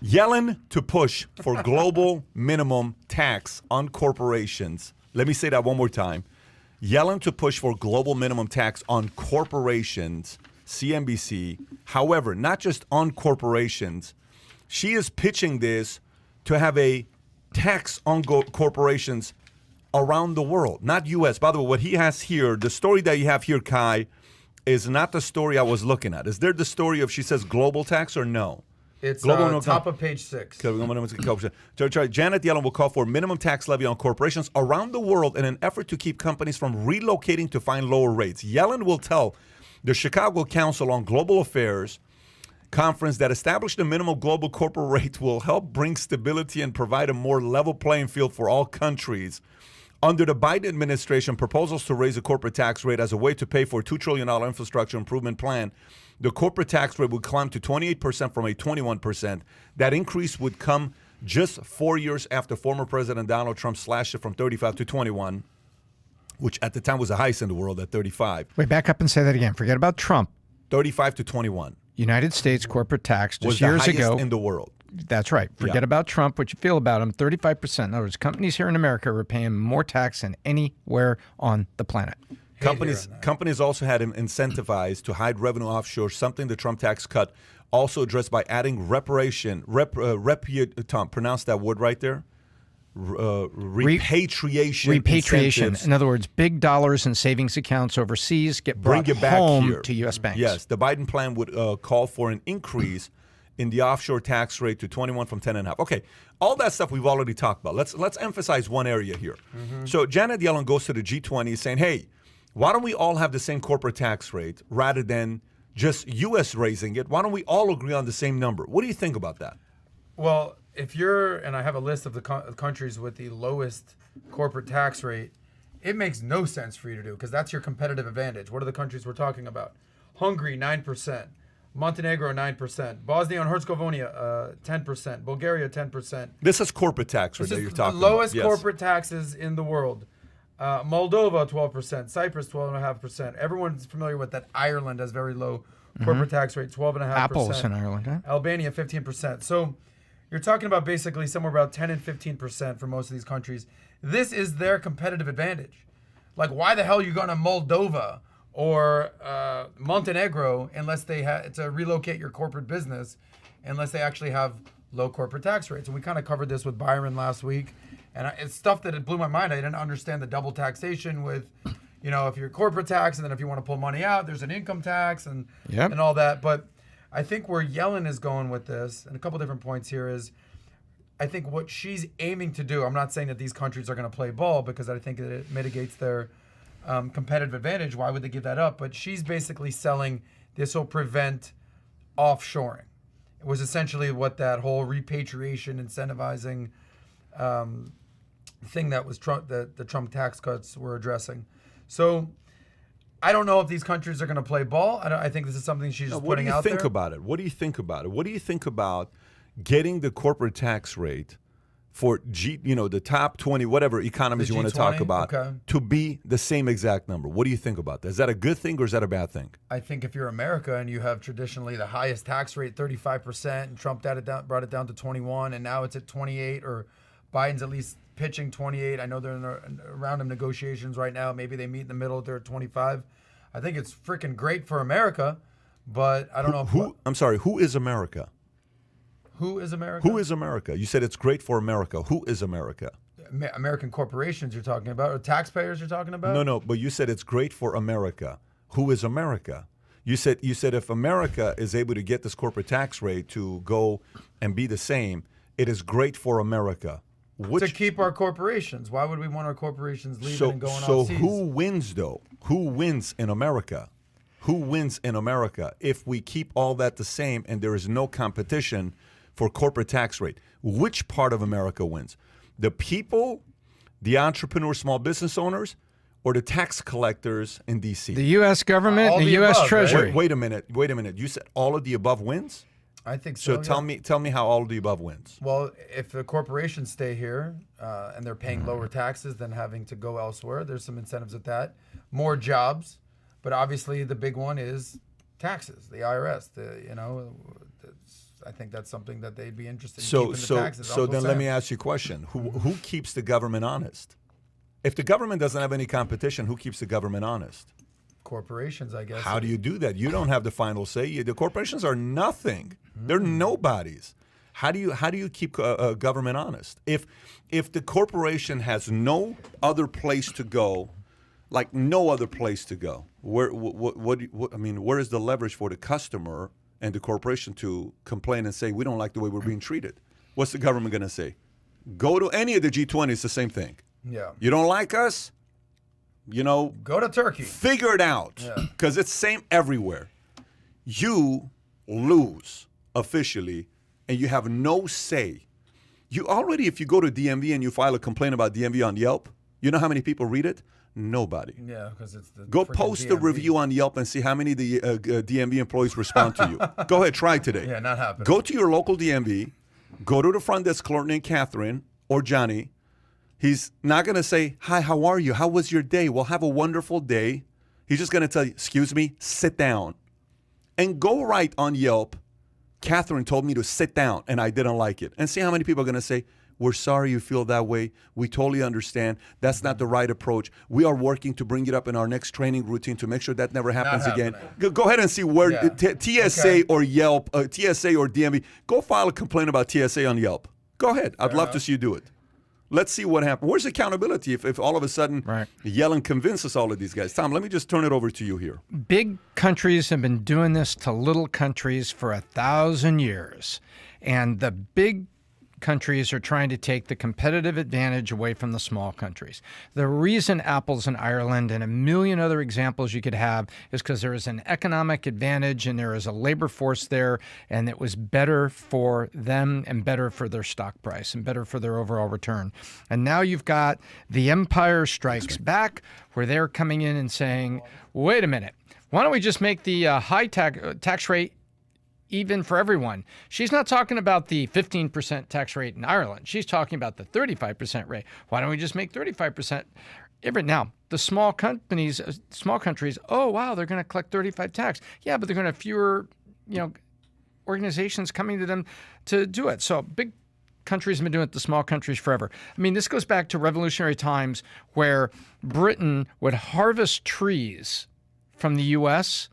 Yellen to push for global minimum tax on corporations. Let me say that one more time. Yellen to push for global minimum tax on corporations, CNBC. However, not just on corporations. She is pitching this to have a tax on corporations around the world, not U.S. By the way, what he has here, the story that you have here, Kai, is not the story I was looking at. Is there the story of, she says, global tax or no? It's top of page 6. Janet Yellen will call for minimum tax levy on corporations around the world in an effort to keep companies from relocating to find lower rates. Yellen will tell the Chicago Council on Global Affairs conference that establishing a minimum global corporate rate will help bring stability and provide a more level playing field for all countries. Under the Biden administration, proposals to raise the corporate tax rate as a way to pay for a $2 trillion infrastructure improvement plan, the corporate tax rate would climb to 28% from a 21%. That increase would come just 4 years after former President Donald Trump slashed it from 35 to 21, which at the time was the highest in the world at 35. Wait, back up and say that again. Forget about Trump. 35 to 21. United States corporate tax just was the years highest ago in the world. That's right. Forget about Trump, what you feel about him. 35%. In other words, companies here in America were paying more tax than anywhere on the planet. Companies also had him incentivized to hide revenue offshore, something the Trump tax cut also addressed by adding Tom, pronounce that word right there. Repatriation. Incentives. In other words, big dollars in savings accounts overseas get brought home to U.S. banks. Yes, the Biden plan would call for an increase in the offshore tax rate to 21 from 10.5. Okay, all that stuff we've already talked about. Let's emphasize one area here. So Janet Yellen goes to the G20 saying, hey, why don't we all have the same corporate tax rate rather than just U.S. raising it? Why don't we all agree on the same number? What do you think about that? Well, if you're, and I have a list of the countries with the lowest corporate tax rate, it makes no sense for you to do because that's your competitive advantage. What are the countries we're talking about? Hungary, 9%. Montenegro, 9%. Bosnia and Herzegovina, 10%. Bulgaria, 10%. This is corporate tax rate that you're talking about. Lowest yes. corporate taxes in the world. Moldova, 12%. Cyprus, 12.5%. Everyone's familiar with that. Ireland has very low corporate tax rate, 12.5%. Apple's in Ireland, huh? Albania, 15%. So you're talking about basically somewhere about 10 and 15% for most of these countries. This is their competitive advantage. Like, why the hell are you going to Moldova or Montenegro unless they have to relocate your corporate business, unless they actually have low corporate tax rates? And we kind of covered this with Byron last week. And it's stuff that it blew my mind. I didn't understand the double taxation with, you know, if you're corporate tax and then if you want to pull money out, there's an income tax and all that. But I think where Yellen is going with this, and a couple different points here, is I think what she's aiming to do, I'm not saying that these countries are going to play ball because I think that it mitigates their competitive advantage. Why would they give that up? But she's basically selling this will prevent offshoring. It was essentially what that whole repatriation incentivizing thing that was the Trump tax cuts were addressing. So I don't know if these countries are going to play ball. I think this is something she's just putting out there. What do you think about it? What do you think about it? What do you think about getting the corporate tax rate for the top 20, whatever economies you want to talk about, to be the same exact number? What do you think about that? Is that a good thing or is that a bad thing? I think if you're America and you have traditionally the highest tax rate, 35%, and Trump brought it down to 21, and now it's at 28, or Biden's at least pitching 28. I know they're in a round of negotiations right now. Maybe they meet in the middle. They're at 25. I think it's freaking great for America, but I don't know. I'm sorry. Who is America? Who is America? Who is America? You said it's great for America. Who is America? American corporations you're talking about, or taxpayers you're talking about? No. But you said it's great for America. Who is America? You said if America is able to get this corporate tax rate to go and be the same, it is great for America. To keep our corporations. Why would we want our corporations leaving and going off seas? So who wins, though? Who wins in America? Who wins in America if we keep all that the same and there is no competition for corporate tax rate? Which part of America wins? The people, the entrepreneurs, small business owners, or the tax collectors in D.C.? The U.S. government and the U.S. Treasury. Right? Wait a minute. You said all of the above wins? I think so. So tell me how all of the above wins. Well, if the corporations stay here and they're paying lower taxes than having to go elsewhere, there's some incentives with that. More jobs, but obviously the big one is taxes, the IRS. I think that's something that they'd be interested in So keeping the taxes. so then let me ask you a question: Who keeps the government honest? If the government doesn't have any competition, who keeps the government honest? Corporations, I guess. How do you do that? You don't have the final say. The corporations are nothing. They're nobodies. How do you keep government honest? If the corporation has no other place to go, like no other place to go, where is the leverage for the customer and the corporation to complain and say we don't like the way we're being treated? What's the government going to say? Go to any of the G20. It's the same thing. Yeah. You don't like us? Go to Turkey. Figure it out, because it's same everywhere. You lose officially, and you have no say. You already, if you go to DMV and you file a complaint about DMV on Yelp, you know how many people read it? Nobody. Yeah, because it's the Go post a review on Yelp and see how many of the DMV employees respond to you. Go ahead, try today. Yeah, not happening. Go to your local DMV, go to the front desk clerk named Catherine or Johnny. He's not going to say, hi, how are you? How was your day? Well, have a wonderful day. He's just going to tell you, excuse me, sit down. And go write on Yelp, Catherine told me to sit down and I didn't like it. And see how many people are going to say, we're sorry you feel that way. We totally understand. That's not the right approach. We are working to bring it up in our next training routine to make sure that never happens again. Go ahead and see where TSA or Yelp, TSA or DMV, go file a complaint about TSA on Yelp. Go ahead. I'd love to see you do it. Let's see what happens. Where's accountability if all of a sudden Yellen convinces all of these guys? Tom, let me just turn it over to you here. Big countries have been doing this to little countries for 1,000 years. And the big countries are trying to take the competitive advantage away from the small countries. The reason Apple's in Ireland and a million other examples you could have is because there is an economic advantage and there is a labor force there, and it was better for them and better for their stock price and better for their overall return. And now you've got the Empire Strikes Back, where they're coming in and saying, wait a minute, why don't we just make the high tax rate even for everyone? She's not talking about the 15% tax rate in Ireland. She's talking about the 35% rate. Why don't we just make 35%? Now, the small countries, oh, wow, they're going to collect 35 tax. Yeah, but they're going to have fewer, organizations coming to them to do it. So big countries have been doing it to small countries forever. I mean, this goes back to revolutionary times where Britain would harvest trees from the U.S.,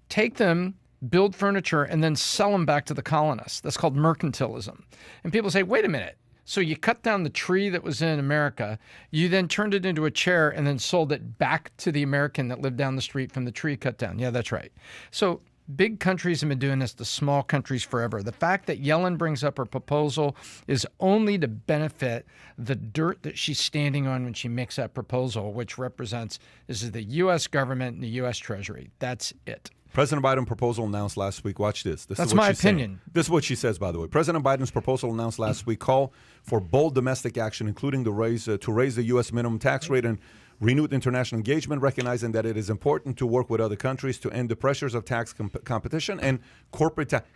take them, build furniture, and then sell them back to the colonists. That's called mercantilism. And people say, wait a minute. So you cut down the tree that was in America, you then turned it into a chair and then sold it back to the American that lived down the street from the tree cut down. Yeah, that's right. So big countries have been doing this to small countries forever. The fact that Yellen brings up her proposal is only to benefit the dirt that she's standing on when she makes that proposal, which represents, this is the U.S. government and the U.S. Treasury. That's it. President Biden's proposal announced last week. Watch this. That's my opinion. This is what she says, by the way. President Biden's proposal announced last week call for bold domestic action, including to raise the U.S. minimum tax rate and renewed international engagement, recognizing that it is important to work with other countries to end the pressures of tax competition and corporate tax.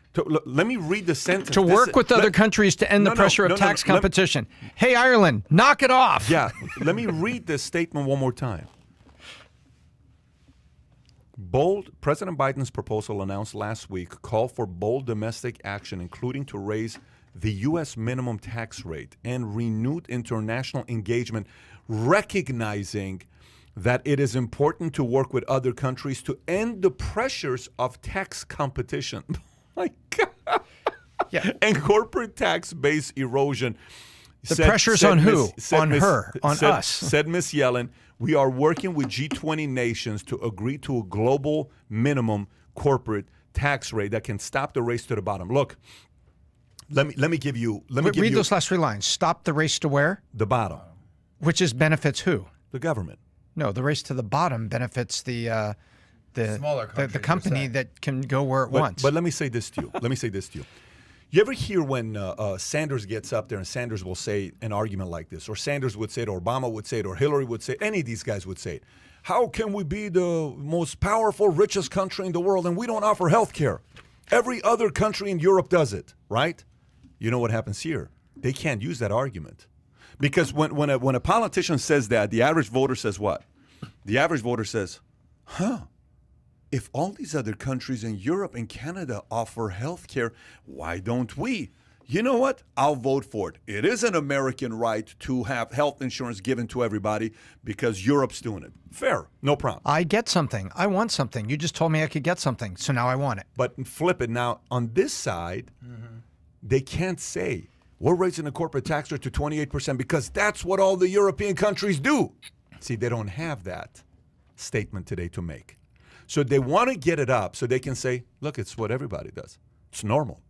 Let me read the sentence. To work with other countries to end the pressure of tax competition. Hey, Ireland, knock it off. Yeah. Let me read this statement one more time. President Biden's proposal announced last week called for bold domestic action, including to raise the U.S. minimum tax rate and renewed international engagement, recognizing that it is important to work with other countries to end the pressures of tax competition. My God. Yeah. And corporate tax base erosion. The pressure's on who? On her, on us. Said Ms. Yellen, we are working with G20 nations to agree to a global minimum corporate tax rate that can stop the race to the bottom. Look, let me give you. Read those last three lines. Stop the race to where? The bottom. Which benefits who? The government. No, the race to the bottom benefits the company that can go where it wants. But let me say this to you. You ever hear when Sanders gets up there and Sanders will say an argument like this, or Sanders would say it, or Obama would say it, or Hillary would say it, any of these guys would say it. How can we be the most powerful, richest country in the world and we don't offer health care? Every other country in Europe does it, right? You know what happens here? They can't use that argument. Because when a politician says that, the average voter says what? The average voter says, huh, if all these other countries in Europe and Canada offer health care, why don't we? You know what? I'll vote for it. It is an American right to have health insurance given to everybody because Europe's doing it. Fair, no problem. I get something. I want something. You just told me I could get something, so now I want it. But flip it. Now, on this side, they can't say, we're raising the corporate tax rate to 28% because that's what all the European countries do. See, they don't have that statement today to make. So they want to get it up so they can say, look, it's what everybody does. It's normal.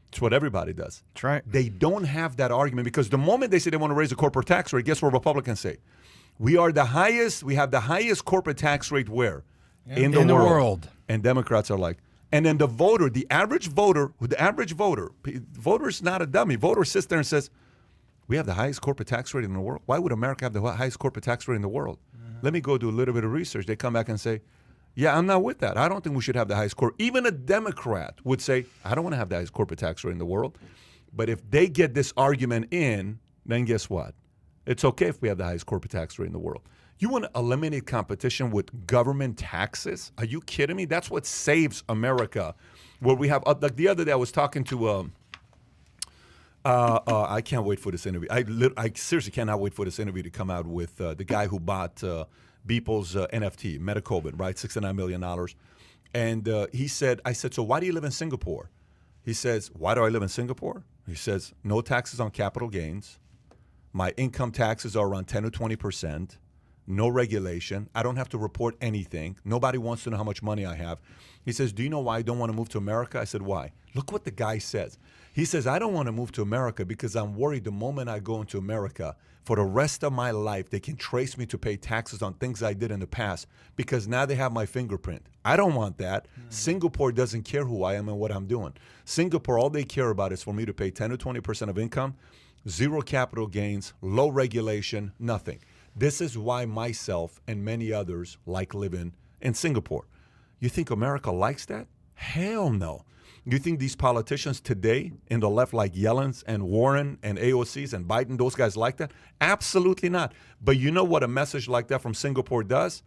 It's what everybody does. That's right. They don't have that argument because the moment they say they want to raise the corporate tax rate, guess what Republicans say? We have the highest corporate tax rate where? In the world. And Democrats are like, and then the average voter, voter's not a dummy. Voter sits there and says, we have the highest corporate tax rate in the world. Why would America have the highest corporate tax rate in the world? Let me go do a little bit of research. They come back and say, yeah, I'm not with that. I don't think we should have the highest corporate. Even a Democrat would say, I don't want to have the highest corporate tax rate in the world. But if they get this argument in, then guess what? It's okay if we have the highest corporate tax rate in the world. You want to eliminate competition with government taxes? Are you kidding me? That's what saves America. Where we have, like the other day I was talking to, I can't wait for this interview. I seriously cannot wait for this interview to come out with the guy who bought Beeple's NFT, Metacovid, right? $69 million. And he said, I said, so why do you live in Singapore? He says, why do I live in Singapore? He says, no taxes on capital gains. My income taxes are around 10 to 20%. No regulation. I don't have to report anything. Nobody wants to know how much money I have. He says, do you know why I don't want to move to America? I said, why? Look what the guy says. He says, I don't want to move to America because I'm worried the moment I go into America, for the rest of my life, they can trace me to pay taxes on things I did in the past because now they have my fingerprint. I don't want that. Singapore doesn't care who I am and what I'm doing. Singapore, all they care about is for me to pay 10 to 20% of income, zero capital gains, low regulation, nothing. This is why myself and many others like living in Singapore. You think America likes that? Hell no. You think these politicians today in the left like Yellen's and Warren and AOC's and Biden, those guys like that? Absolutely not. But you know what a message like that from Singapore does?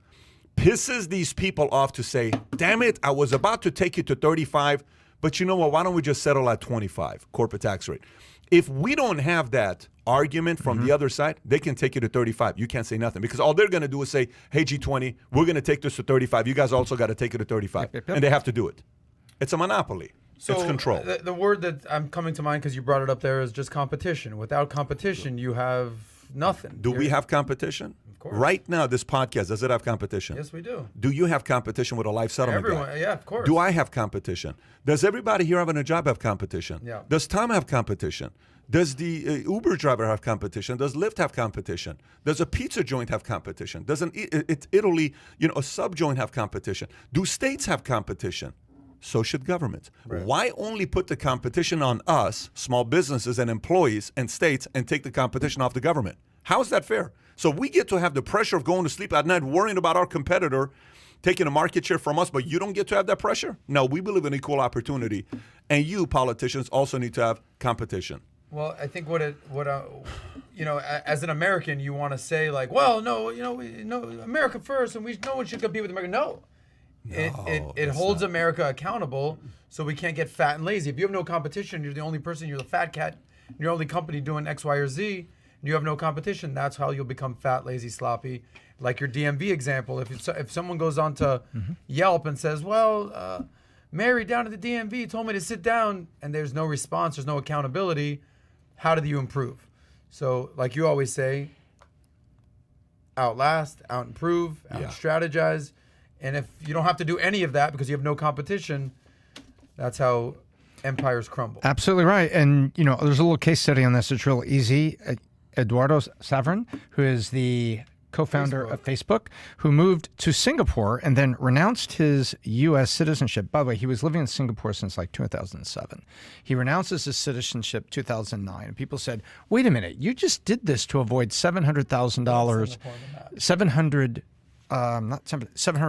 Pisses these people off to say, damn it, I was about to take you to 35, but you know what, why don't we just settle at 25, corporate tax rate? If we don't have that argument from the other side, they can take you to 35. You can't say nothing because all they're going to do is say, hey, G20, we're going to take this to 35. You guys also got to take it to 35. And they have to do it. It's a monopoly. So it's control. The word that I'm coming to mind because you brought it up there is just competition. Without competition, you have nothing. Do we have competition? Of course. Right now, this podcast, does it have competition? Yes, we do. Do you have competition with a life settlement guy? Everyone, yeah, of course. Do I have competition? Does everybody here having a job have competition? Yeah. Does Tom have competition? Does the Uber driver have competition? Does Lyft have competition? Does a pizza joint have competition? Does Italy, a sub joint have competition? Do states have competition? So should governments. Right. Why only put the competition on us, small businesses and employees and states, and take the competition off the government? How is that fair? So we get to have the pressure of going to sleep at night worrying about our competitor taking a market share from us, but you don't get to have that pressure? No, we believe in equal opportunity. And you, politicians, also need to have competition. Well, I think as an American, you want to say like, well, no, America first, and no one should compete with America. No. It holds America accountable, so we can't get fat and lazy. If you have no competition, you're the only person, you're the fat cat, you're the only company doing X, Y, or Z, and you have no competition, that's how you'll become fat, lazy, sloppy. Like your DMV example, if someone goes on to Yelp and says, well, Mary down at the DMV told me to sit down, and there's no response, there's no accountability, how do you improve? So like you always say, outlast, out-improve, out-strategize. And if you don't have to do any of that because you have no competition, that's how empires crumble. Absolutely right. And, there's a little case study on this. It's real easy. Eduardo Saverin, who is the co-founder of Facebook, who moved to Singapore and then renounced his U.S. citizenship. By the way, he was living in Singapore since 2007. He renounces his citizenship 2009. And people said, wait a minute, you just did this to avoid $700,000, $700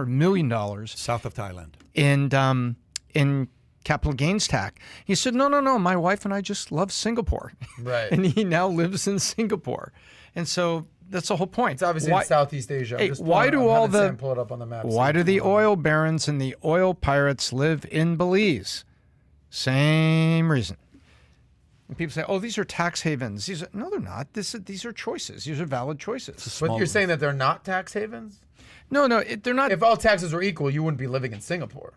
million south of Thailand in capital gains tax. He said, no, my wife and I just love Singapore. Right. And he now lives in Singapore. And so that's the whole point. It's obviously in Southeast Asia. Hey, why do pull it up on the map? Why do the oil barons and the oil pirates live in Belize? Same reason. And people say, "Oh, these are tax havens." No, they're not. These are choices. These are valid choices. But you're saying that they're not tax havens? No, they're not. If all taxes were equal, you wouldn't be living in Singapore.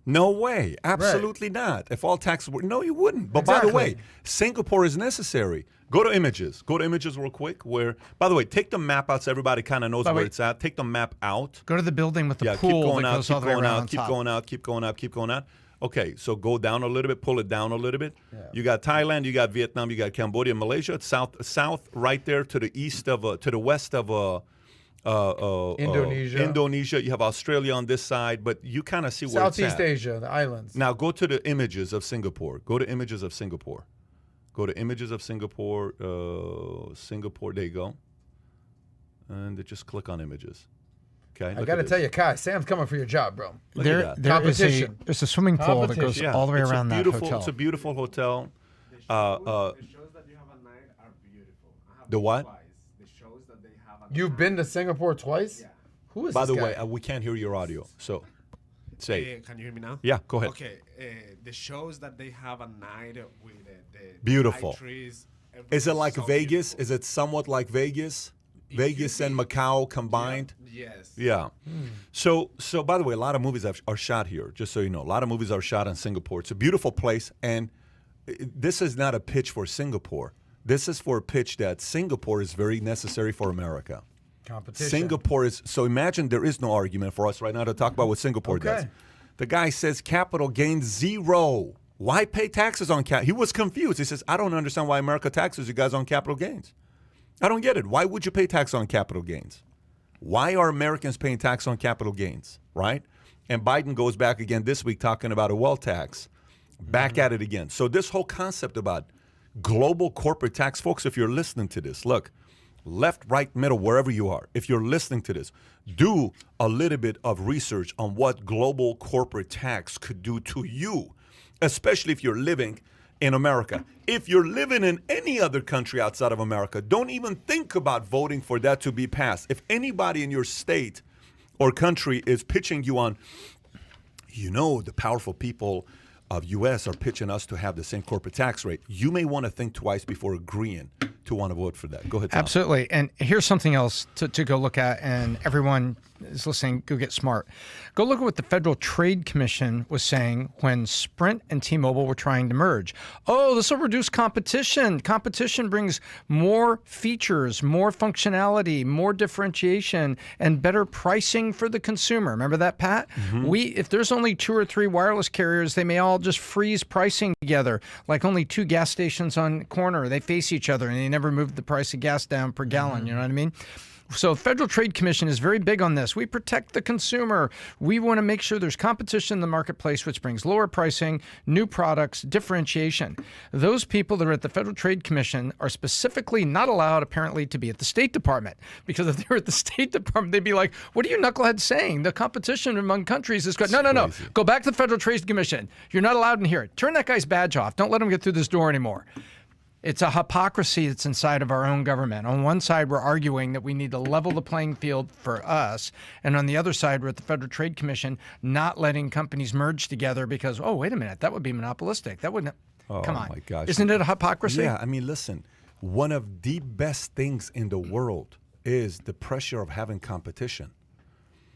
No way. Absolutely not. If all taxes were... No, you wouldn't. But by the way, Singapore is necessary. Go to images. Go to images real quick. Where, by the way, take the map out so everybody kind of knows where it's at. Take the map out. Go to the building with the pool keep going that out, goes keep all the way going around out, on keep top. going out, keep going out, keep going out. Okay, so go down a little bit, pull it down a little bit. Yeah. You got Thailand, you got Vietnam, you got Cambodia, Malaysia. It's south right there to the east of, to the west of Indonesia. Indonesia. You have Australia on this side, but you kind of see where it's at. Southeast Asia, the islands. Now go to the images of Singapore. Go to images of Singapore. Go to images of Singapore. Singapore. There you go. And just click on images. Okay. I got to tell you, Kai, Sam's coming for your job, bro. There's a swimming pool that goes all the way around that hotel. It's a beautiful hotel. The shows that you have at night are beautiful. The what? The shows that they have at You've been to Singapore twice? Yeah. Who is By this the guy? way, we can't hear your audio. So say. Can you hear me now? Yeah, go ahead. Okay. The shows that they have at night with the Beautiful. trees. Is it like so Vegas? beautiful. Is it somewhat like Vegas? Vegas and Macau combined? Yes. Yeah. So by the way, a lot of movies are shot here, just so you know. A lot of movies are shot in Singapore. It's a beautiful place, and this is not a pitch for Singapore. This is for a pitch that Singapore is very necessary for America. Competition. Singapore is, so imagine there is no argument for us right now to talk about what Singapore does. The guy says capital gains 0. Why pay taxes on capital? He was confused. He says, I don't understand why America taxes you guys on capital gains. I don't get it. Why would you pay tax on capital gains? Why are Americans paying tax on capital gains, right? And Biden goes back again this week talking about a wealth tax. Back at it again. So this whole concept about global corporate tax, folks, if you're listening to this, look, left, right, middle, wherever you are, if you're listening to this, do a little bit of research on what global corporate tax could do to you, especially if you're living in America. If you're living in any other country outside of America, don't even think about voting for that to be passed. If anybody in your state or country is pitching you on, the powerful people of U.S. are pitching us to have the same corporate tax rate, you may want to think twice before agreeing to want to vote for that. Go ahead, Tom. Absolutely. And here's something else to go look at, and everyone is listening, go get smart. Go look at what the Federal Trade Commission was saying when Sprint and T-Mobile were trying to merge. Oh, this will reduce competition. Competition brings more features, more functionality, more differentiation, and better pricing for the consumer. Remember that, Pat? Mm-hmm. If there's only 2 or 3 wireless carriers, they may all just freeze pricing together, like only 2 gas stations on corner. They face each other, and they never move the price of gas down per gallon. You know what I mean? So Federal Trade Commission is very big on this. We protect the consumer. We want to make sure there's competition in the marketplace, which brings lower pricing, new products, differentiation. Those people that are at the Federal Trade Commission are specifically not allowed, apparently, to be at the State Department. Because if they were at the State Department, they'd be like, what are you knuckleheads saying? The competition among countries is good. No. Go back to the Federal Trade Commission. You're not allowed in here. Turn that guy's badge off. Don't let him get through this door anymore. It's a hypocrisy that's inside of our own government. On one side, we're arguing that we need to level the playing field for us. And on the other side, we're at the Federal Trade Commission not letting companies merge together because, oh, wait a minute, that would be monopolistic. That wouldn't. Come on. My gosh. Isn't it a hypocrisy? Yeah, I mean, listen, one of the best things in the world is the pressure of having competition.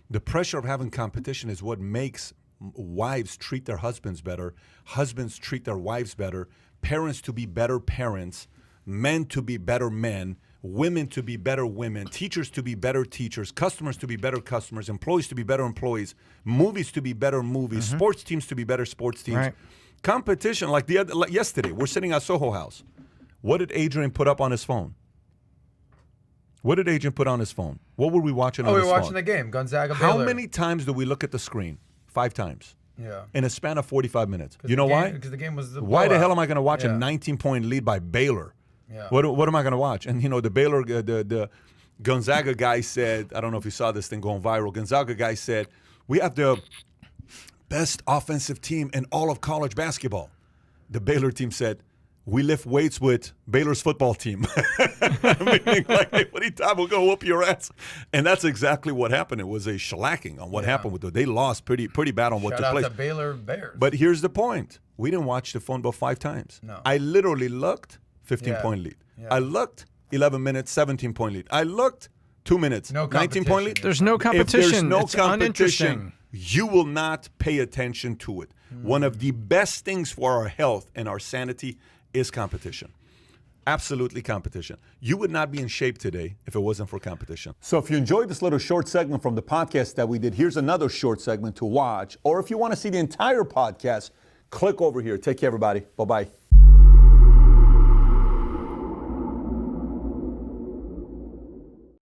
The pressure of having competition is what makes wives treat their husbands better, husbands treat their wives better, parents to be better parents, men to be better men, women to be better women, teachers to be better teachers, customers to be better customers, employees to be better employees, movies to be better movies, sports teams to be better sports teams. Right. Competition, like yesterday, we're sitting at Soho House. What did Adrian put up on his phone? What did Adrian put on his phone? What were we watching on his phone? We were watching the game, Gonzaga How Baylor. many times do we look at the screen? 5 times. Yeah. In a span of 45 minutes. You know why? Because the game was the Why the blowout. hell am I going to watch a 19-point lead by Baylor? Yeah. What am I going to watch? And, the Baylor, the Gonzaga guy said, I don't know if you saw this thing going viral. Gonzaga guy said, we have the best offensive team in all of college basketball. The Baylor team said, we lift weights with Baylor's football team. Meaning like, hey, anytime we'll go whoop your ass. And that's exactly what happened. It was a shellacking on what happened with them. They lost pretty bad on what took place. Shout out to Baylor Bears. But here's the point. We didn't watch the phone bill 5 times. No. I literally looked, 15-point lead. Yeah. I looked, 11 minutes, 17-point lead. I looked, 2 minutes, No 19-point lead. There's no competition. If there's no It's competition, uninteresting. you will not pay attention to it. One of the best things for our health and our sanity is competition. Absolutely competition. You would not be in shape today if it wasn't for competition. So if you enjoyed this little short segment from the podcast that we did, here's another short segment to watch. Or if you want to see the entire podcast, click over here. Take care, everybody. Bye-bye.